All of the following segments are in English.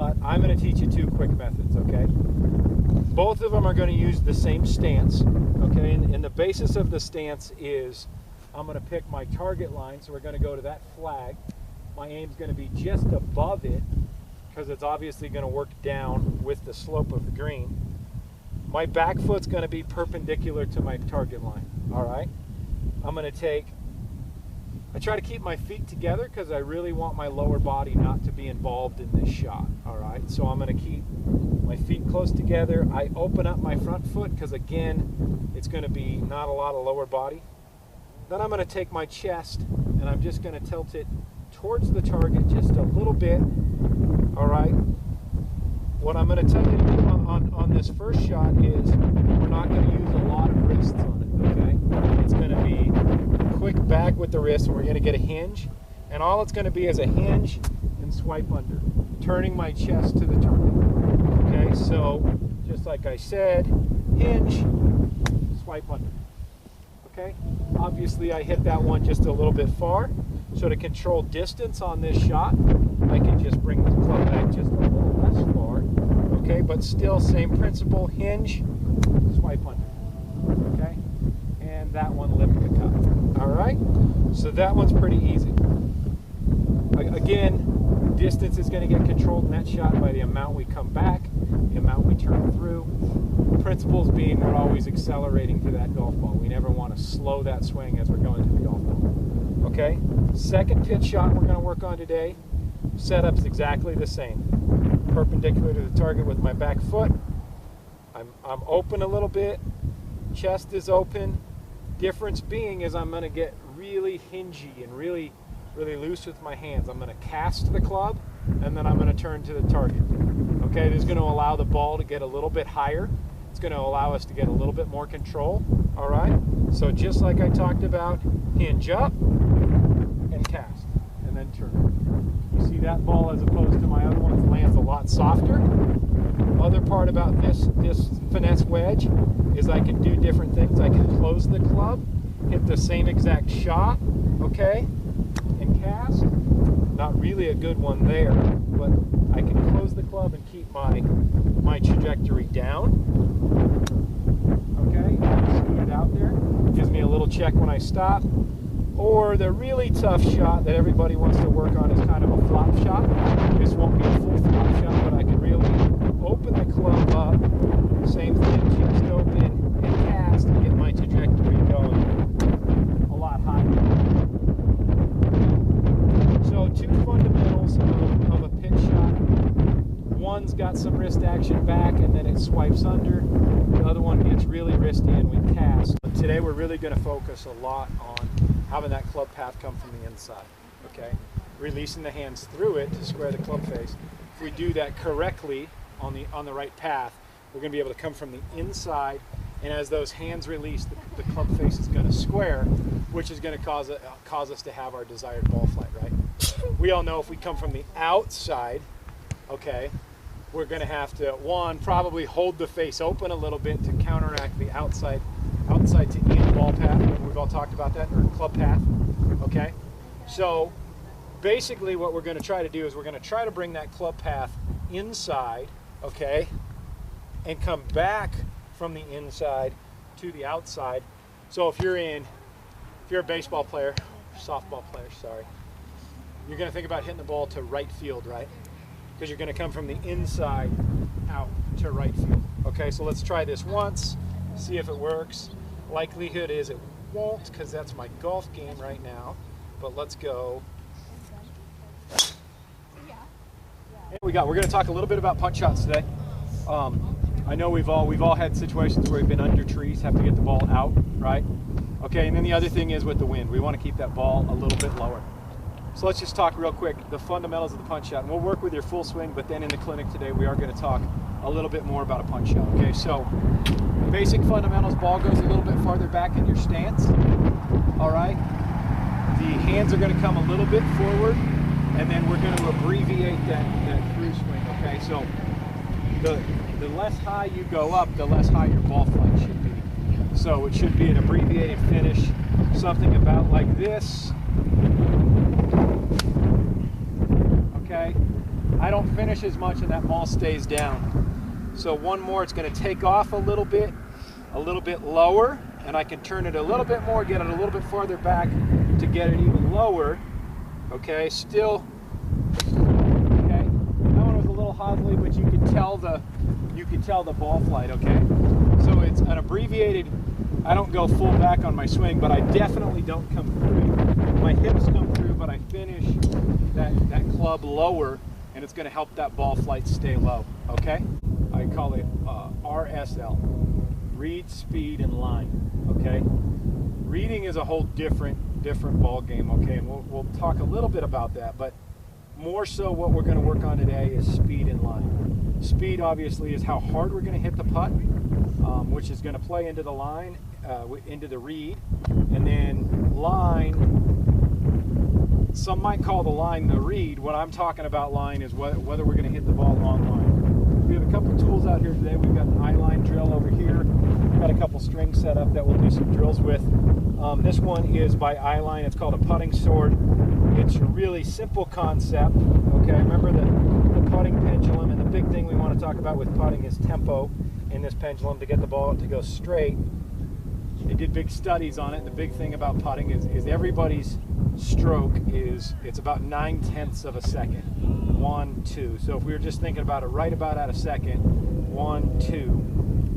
but I'm going to teach you two quick methods, okay? Both of them are going to use the same stance, okay? And the basis of the stance is I'm going to pick my target line, so we're going to go to that flag. My aim's going to be just above it because it's obviously going to work down with the slope of the green. My back foot's going to be perpendicular to my target line, all right? I'm going to take, I try to keep my feet together because I really want my lower body not to be involved in this shot, all right? So I'm going to keep my feet close together. I open up my front foot because, again, it's going to be not a lot of lower body. Then I'm going to take my chest and I'm just going to tilt it towards the target just a little bit, all right? What I'm going to tell you to do on this first shot is we're not going to use a lot of wrists on it, okay? It's going to be a quick back with the wrist, and we're going to get a hinge, and all it's going to be is a hinge and swipe under, turning my chest to the target, okay? So just like I said, hinge, swipe under, okay? Obviously I hit that one just a little bit far, so to control distance on this shot, I can just bring the club back just a little less far, okay? But still same principle, hinge, swipe under, okay? And that one lift the cup, all right? So that one's pretty easy. Again, distance is going to get controlled in that shot by the amount we come back, the amount we turn through. Principles being we're always accelerating to that golf ball. We never want to slow that swing as we're going to the golf ball, okay? Second pitch shot we're going to work on today, setup's exactly the same. Perpendicular to the target with my back foot. I'm open a little bit, chest is open. Difference being is I'm going to get really hingy and really loose with my hands. I'm going to cast the club and then I'm going to turn to the target. Okay, this is going to allow the ball to get a little bit higher. It's going to allow us to get a little bit more control. All right, so just like I talked about, hinge up and cast and then turn. You see that ball as opposed to my other ones lands a lot softer. Other part about this finesse wedge is I can do different things. I can close the club, hit the same exact shot, okay, and cast. Not really a good one there, but I can close the club and keep my trajectory down, okay, scoot it out there. Gives me a little check when I stop. Or the really tough shot that everybody wants to work on is kind of a flop shot. This won't be a full flop shot, but I can really open the club up, same thing, chest open, and cast, and get my trajectory going a lot higher. So two fundamentals of a pitch shot. One's got some wrist action back and then it swipes under. The other one gets really wristy and we cast. But today we're really going to focus a lot on having that club path come from the inside, okay? Releasing the hands through it to square the club face. If we do that correctly on the right path, we're going to be able to come from the inside, and as those hands release, the club face is going to square, which is going to cause us to have our desired ball flight, right? We all know if we come from the outside, okay, we're going to have to, one, probably hold the face open a little bit to counteract the outside to in ball path. We've all talked about that, or club path, okay? So basically what we're going to try to do is we're going to try to bring that club path inside, okay, and come back from the inside to the outside. So if you're a baseball player, softball player, sorry, you're going to think about hitting the ball to right field, right? Because you're going to come from the inside out to right field. Okay, so let's try this once, see if it works. Likelihood is it won't because that's my golf game right now, but let's go. We're going to talk a little bit about punch shots today. I know we've all had situations where we've been under trees, have to get the ball out, right? Okay, and then the other thing is with the wind, we want to keep that ball a little bit lower. So let's just talk real quick, the fundamentals of the punch shot. And we'll work with your full swing, but then in the clinic today, we are going to talk a little bit more about a punch shot, okay? So the basic fundamentals, ball goes a little bit farther back in your stance, all right? The hands are going to come a little bit forward, and then we're going to abbreviate that through swing, okay? So the less high you go up, the less high your ball flight should be. So it should be an abbreviated finish, something about like this. Okay, I don't finish as much and that ball stays down. So one more, it's going to take off a little bit lower, and I can turn it a little bit more, get it a little bit farther back to get it even lower. Okay, still, okay. That one was a little hovely, but you could tell the ball flight. Okay, so it's an abbreviated. I don't go full back on my swing, but I definitely don't come through. My hips come through, but I finish that club lower, and it's going to help that ball flight stay low. Okay, I call it RSL, read, speed, and line. Okay, reading is a whole different ball game. Okay, and we'll talk a little bit about that, but more so what we're going to work on today is speed and line. Speed obviously is how hard we're going to hit the putt, which is going to play into the line, into the read, and then line. Some might call the line the read. What I'm talking about line is whether we're going to hit the ball long line. We have a couple tools out here today. We've got an eye-line drill over here. We've got a couple strings set up that we'll do some drills with. This one is by eye-line. It's called a putting sword. It's a really simple concept. Okay, remember the putting pendulum, and the big thing we want to talk about with putting is tempo in this pendulum to get the ball to go straight. They did big studies on it. The big thing about putting is everybody's stroke it's about 9/10 of a second. 1, 2. So if we were just thinking about it right about at a second, 1, 2,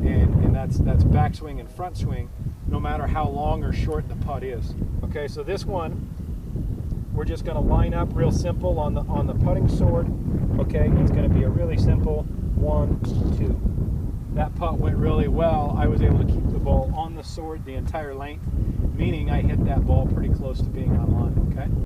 and that's backswing and front swing, no matter how long or short the putt is. Okay, so this one we're just going to line up real simple on the putting sword. Okay, it's going to be a really simple 1, 2. That putt went really well. I was able to keep the ball on the sword the entire length, meaning I hit that ball pretty close to being on line. Okay.